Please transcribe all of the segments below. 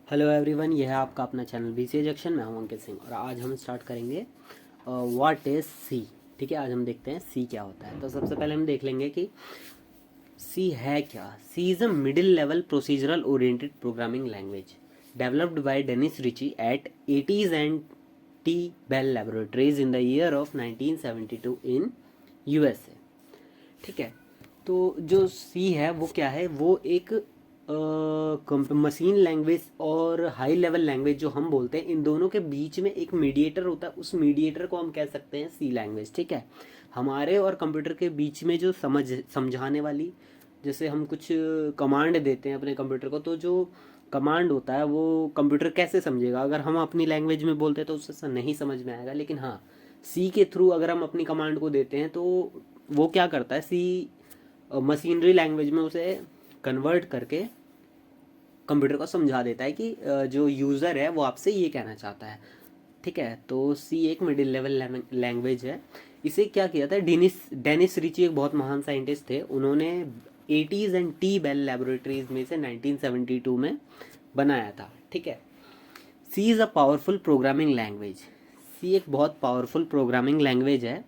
Hello everyone, यह है आपका अपना चैनल बीसीए जंक्शन। मैं हूं अंकित सिंह और आज हम स्टार्ट करेंगे व्हाट इज़ सी। ठीक है, आज हम देखते हैं सी क्या होता है। तो सबसे पहले हम देख लेंगे कि सी है क्या। C is a middle level procedural oriented programming language developed by Dennis Ritchie at AT and T Bell laboratories in the year of 1972 in USA. ठीक है, तो जो सी है वो क्या है, वो एक मशीन लैंग्वेज और हाई लेवल लैंग्वेज जो हम बोलते हैं, इन दोनों के बीच में एक मीडिएटर होता है। उस मीडिएटर को हम कह सकते हैं सी लैंग्वेज। ठीक है, हमारे और कंप्यूटर के बीच में जो समझाने वाली, जैसे हम कुछ कमांड देते हैं अपने कंप्यूटर को, तो जो कमांड होता है वो कंप्यूटर कैसे समझेगा। अगर हम अपनी लैंग्वेज में बोलते हैं तो उससे नहीं समझ में आएगा, लेकिन हाँ, सी के थ्रू अगर हम अपनी कमांड को देते हैं तो वो क्या करता है, सी मशीनरी लैंग्वेज में उसे कन्वर्ट करके कंप्यूटर को समझा देता है कि जो यूज़र है वो आपसे ये कहना चाहता है। ठीक है, तो सी एक मिडिल लेवल लैंग्वेज है। इसे क्या किया था, डेनिस रिची एक बहुत महान साइंटिस्ट थे, उन्होंने AT and T Bell laboratories में से 1972 में बनाया था। ठीक है, C is a powerful programming language. C एक बहुत पावरफुल प्रोग्रामिंग लैंग्वेज है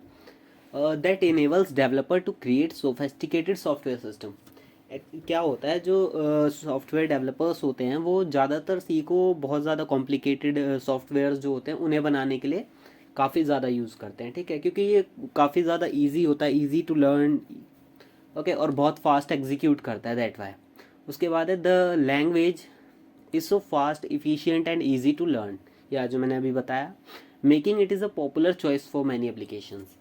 that enables developer to create sophisticated software system. क्या होता है, जो सॉफ्टवेयर डेवलपर्स होते हैं वो ज़्यादातर सी को बहुत ज़्यादा कॉम्प्लिकेटेड सॉफ्टवेयर जो होते हैं उन्हें बनाने के लिए काफ़ी ज़्यादा यूज़ करते हैं। ठीक है, क्योंकि ये काफ़ी ज़्यादा इजी होता है, इजी टू लर्न। ओके, और बहुत फास्ट एग्जीक्यूट करता है, दैट वाई। उसके बाद है the language is so fast efficient and easy to learn, या जो मैंने अभी बताया, making it is a popular choice for many applications.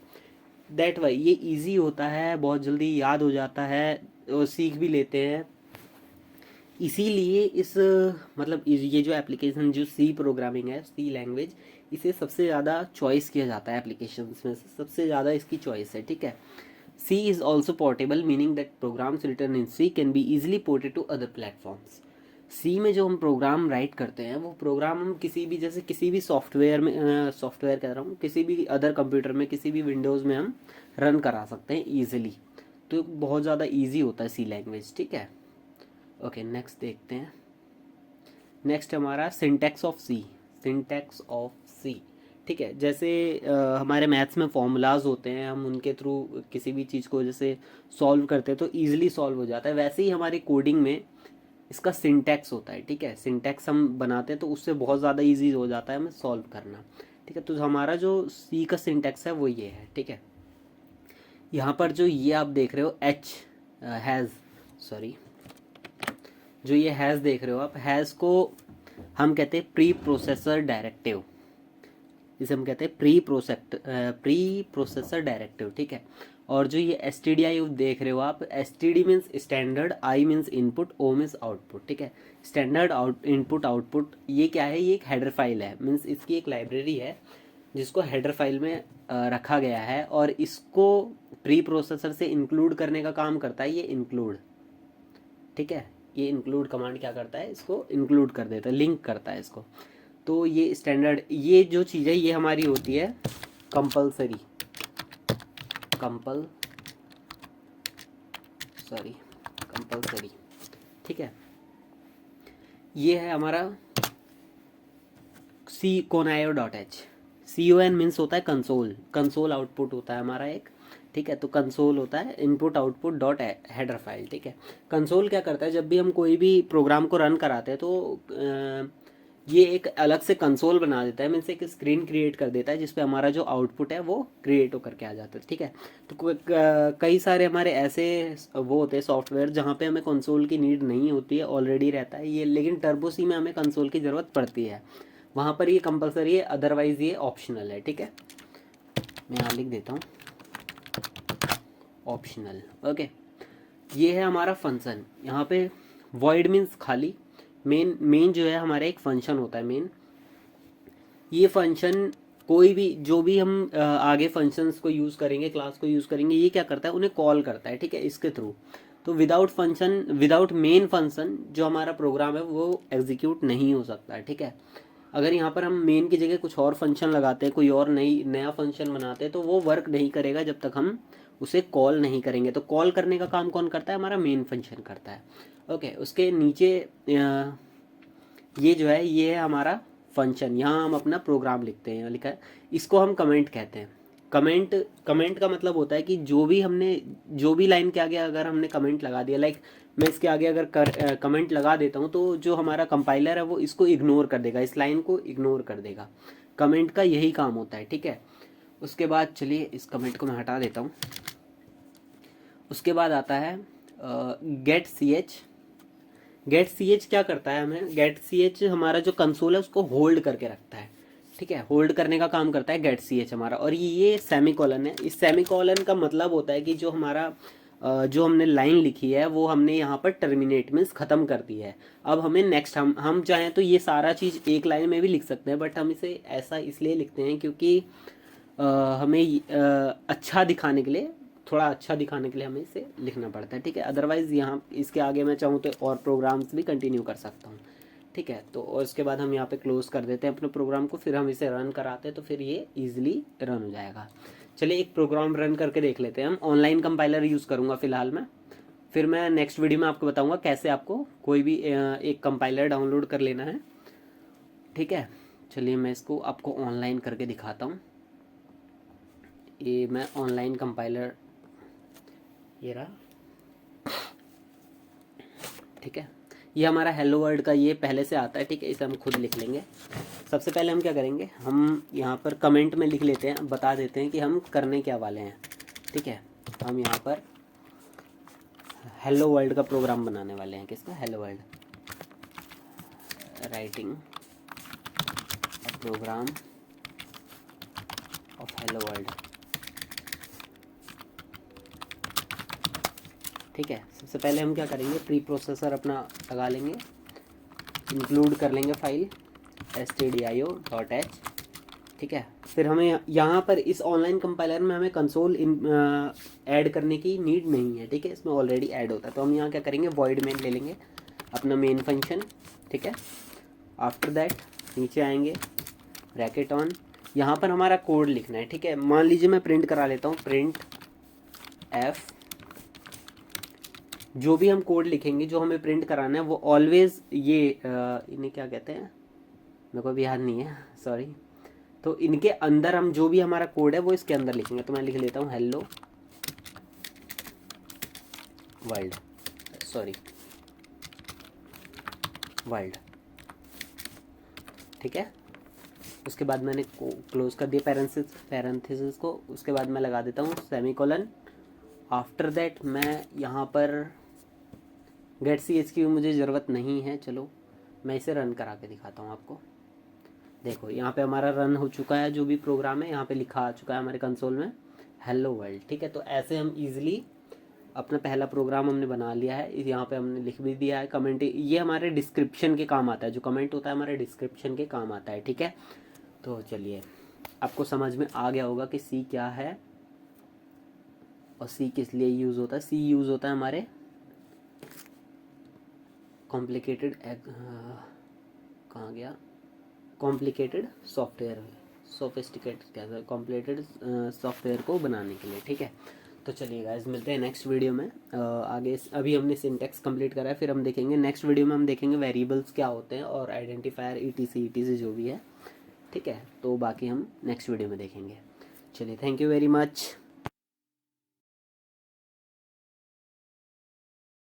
That why ये इजी होता है, बहुत जल्दी याद हो जाता है और सीख भी लेते हैं। इसीलिए इस मतलब ये जो एप्लीकेशन, जो सी प्रोग्रामिंग है, सी लैंग्वेज, इसे सबसे ज़्यादा चॉइस किया जाता है एप्लीकेशंस में से, सबसे ज़्यादा इसकी चॉइस है। ठीक है, C is also portable, meaning that programs written in C can be easily ported to other platforms. C में जो हम प्रोग्राम राइट करते हैं वो प्रोग्राम हम किसी भी, जैसे किसी भी सॉफ्टवेयर में, सॉफ्टवेयर कह रहा हूँ, किसी भी अदर कंप्यूटर में, किसी भी विंडोज़ में हम रन करा सकते हैं ईजिली। तो बहुत ज़्यादा ईजी होता है सी लैंग्वेज। ठीक है, ओके, नेक्स्ट देखते हैं। नेक्स्ट हमारा syntax of C. Syntax of C, ठीक है, जैसे हमारे मैथ्स में फॉर्मूलाज होते हैं, हम उनके थ्रू किसी भी चीज़ को जैसे सॉल्व करते हैं तो ईजिली सॉल्व हो जाता है, वैसे ही हमारी कोडिंग में इसका सिंटैक्स होता है। ठीक है, सिंटैक्स हम बनाते हैं तो उससे बहुत ज़्यादा ईजी हो जाता है हमें सॉल्व करना। ठीक है, तो हमारा जो सी का सिंटैक्स है वो ये है। ठीक है, यहाँ पर जो ये आप देख रहे हो एच हैज़, सॉरी, जो ये हैज़ देख रहे हो आप, हैज़ को हम कहते हैं प्री प्रोसेसर डायरेक्टिव। इसे हम कहते हैं प्री प्रोसेसर डायरेक्टिव। ठीक है, और जो ये एस टी डी आई देख रहे हो आप, S T D means standard, I means input, O means output. ठीक है, स्टैंडर्ड इनपुट आउटपुट ये क्या है, ये एक हेडर फाइल है, मीन्स इसकी एक लाइब्रेरी है जिसको हेडर फाइल में रखा गया है, और इसको प्री प्रोसेसर से इंक्लूड करने का काम करता है ये इंक्लूड। ठीक है, ये इंक्लूड कमांड क्या करता है, इसको इंक्लूड कर देता है, लिंक करता है इसको। तो ये स्टैंडर्ड, ये जो चीज़ है ये हमारी होती है कंपलसरी, कंपल सॉरी कंपलसरी। ठीक है, ये है हमारा सी कोनायो डॉट एच। सी ओ एन मीन्स होता है कंसोल, कंसोल आउटपुट होता है हमारा एक। ठीक है, तो कंसोल होता है input output dot header file. ठीक है, कंसोल क्या करता है, जब भी हम कोई भी प्रोग्राम को रन कराते हैं तो ये एक अलग से कंसोल बना देता है, मीन्स एक स्क्रीन क्रिएट कर देता है जिसपे हमारा जो आउटपुट है वो क्रिएट होकर के आ जाता है। ठीक है, तो कई सारे हमारे ऐसे वो होते हैं सॉफ्टवेयर जहाँ पे हमें कंसोल की नीड नहीं होती है, ऑलरेडी रहता है ये, लेकिन टर्बो सी में हमें कंसोल की ज़रूरत पड़ती है, वहाँ पर ये कंपलसरी है, अदरवाइज़ ये ऑप्शनल है। ठीक है, मैं यहाँ लिख देता हूँ ऑप्शनल। ओके, ये है हमारा फंक्शन। यहाँ पे वॉइड मीन्स खाली, मेन जो है हमारा एक फंक्शन होता है मेन। ये फंक्शन कोई भी, जो भी हम आगे फंक्शंस को यूज़ करेंगे, क्लास को यूज़ करेंगे, ये क्या करता है, उन्हें कॉल करता है। ठीक है, इसके थ्रू। तो without function, without main function जो हमारा प्रोग्राम है वो एग्जीक्यूट नहीं हो सकता है। ठीक है, अगर यहाँ पर हम मेन की जगह कुछ और फंक्शन लगाते हैं, कोई और नया फंक्शन बनाते हैं, तो वो वर्क नहीं करेगा जब तक हम उसे कॉल नहीं करेंगे। तो कॉल करने का काम कौन करता है, हमारा मेन फंक्शन करता है। ओके, उसके नीचे ये जो है ये है हमारा फंक्शन, यहाँ हम अपना प्रोग्राम लिखते हैं, यहाँ लिखा है, इसको हम कमेंट कहते हैं। कमेंट कमेंट का मतलब होता है कि जो भी हमने, जो भी लाइन के आगे अगर हमने कमेंट लगा दिया, लाइक मैं इसके आगे अगर कमेंट लगा देता हूँ तो जो हमारा कंपाइलर है वो इसको इग्नोर कर देगा, इस लाइन को इग्नोर कर देगा। कमेंट का यही काम होता है, ठीक है। उसके बाद चलिए इस कमेंट को मैं हटा देता हूँ। उसके बाद आता है गेट सी एच। गेट सी एच क्या करता है, हमें गेट सी एच हमारा जो कंसोल है उसको होल्ड करके रखता है, ठीक है। होल्ड करने का काम करता है गेट सी एच हमारा। और ये सेमी कॉलन है। इस सेमी कॉलन का मतलब होता है कि जो हमारा जो हमने लाइन लिखी है वो हमने यहाँ पर टर्मिनेट मीन्स ख़त्म कर दी है। अब हमें नेक्स्ट हम चाहें तो ये सारा चीज़ एक लाइन में भी लिख सकते हैं, बट हम इसे ऐसा इसलिए लिखते हैं क्योंकि हमें अच्छा दिखाने के लिए, थोड़ा अच्छा दिखाने के लिए हमें इसे लिखना पड़ता है, ठीक है। अदरवाइज़ यहाँ इसके आगे मैं चाहूँ तो और प्रोग्राम्स भी कंटिन्यू कर सकता हूँ, ठीक है। तो और इसके बाद हम यहाँ पे क्लोज कर देते हैं अपने प्रोग्राम को, फिर हम इसे रन कराते हैं तो फिर ये ईजिली रन हो जाएगा। चलिए एक प्रोग्राम रन करके देख लेते हैं। हम ऑनलाइन कंपाइलर यूज़ करूँगा फ़िलहाल मैं, फिर मैं नेक्स्ट वीडियो में आपको बताऊँगा कैसे आपको कोई भी एक कंपाइलर डाउनलोड कर लेना है, ठीक है। चलिए मैं इसको आपको ऑनलाइन करके दिखाता हूँ। ये मैं ऑनलाइन कंपाइलर, ये रहा, ठीक है। ये हमारा हेलो वर्ल्ड का ये पहले से आता है, ठीक है। इसे हम खुद लिख लेंगे। सबसे पहले हम क्या करेंगे, हम यहाँ पर कमेंट में लिख लेते हैं, बता देते हैं कि हम करने क्या वाले हैं, ठीक है। हम यहाँ पर हेलो वर्ल्ड का प्रोग्राम बनाने वाले हैं। किसका? Hello world. Writing a program of hello world, ठीक है। सबसे पहले हम क्या करेंगे, प्री प्रोसेसर अपना लगा लेंगे, इंक्लूड कर लेंगे फाइल stdio.h, ठीक है। फिर हमें यहाँ पर इस ऑनलाइन कंपाइलर में हमें कंसोल ऐड करने की नीड नहीं है, ठीक है। इसमें ऑलरेडी ऐड होता है। तो हम यहाँ क्या करेंगे, वॉइड मेन ले लेंगे अपना मेन फंक्शन, ठीक है। आफ्टर दैट नीचे आएंगे, ब्रैकेट ऑन, यहाँ पर हमारा कोड लिखना है, ठीक है। मान लीजिए मैं प्रिंट करा लेता हूँ, प्रिंट एफ। जो भी हम कोड लिखेंगे जो हमें प्रिंट कराना है वो ऑलवेज ये इन्हें क्या कहते हैं, मेरे को भी याद नहीं है, सॉरी। तो इनके अंदर हम जो भी हमारा कोड है वो इसके अंदर लिखेंगे। तो मैं लिख लेता हूँ हेलो वर्ल्ड, सॉरी वर्ल्ड, ठीक है। उसके बाद मैंने क्लोज कर दिया पैरेंथेसिस को। उसके बाद मैं लगा देता हूँ सेमीकोलन। आफ्टर दैट मैं यहाँ पर गेट सी एच की मुझे ज़रूरत नहीं है। चलो मैं इसे रन करा के दिखाता हूँ आपको। देखो यहाँ पे हमारा रन हो चुका है, जो भी प्रोग्राम है यहाँ पे लिखा आ चुका है हमारे कंसोल में हेलो वर्ल्ड, ठीक है। तो ऐसे हम इजीली अपना पहला प्रोग्राम हमने बना लिया है। यहाँ पे हमने लिख भी दिया है कमेंट, ये हमारे डिस्क्रिप्शन के काम आता है, जो कमेंट होता है हमारे डिस्क्रिप्शन के काम आता है, ठीक है। तो चलिए आपको समझ में आ गया होगा कि सी क्या है और सी किस लिए यूज़ होता है। सी यूज़ होता है हमारे कॉम्प्लिकेटेड, कहाँ गया, कॉम्प्लिकेटेड सॉफ्टवेयर, सोफिस्टिकेटेड क्या था, कॉम्प्लिकेटेड सॉफ्टवेयर को बनाने के लिए, ठीक है। तो चलिए गाइस मिलते हैं नेक्स्ट वीडियो में। आगे अभी हमने सिंटैक्स कंप्लीट करा है, फिर हम देखेंगे नेक्स्ट वीडियो में, हम देखेंगे वेरिएबल्स क्या होते हैं और आइडेंटिफायर ETC जो भी है, ठीक है। तो बाकी हम नेक्स्ट वीडियो में देखेंगे। चलिए थैंक यू वेरी मच।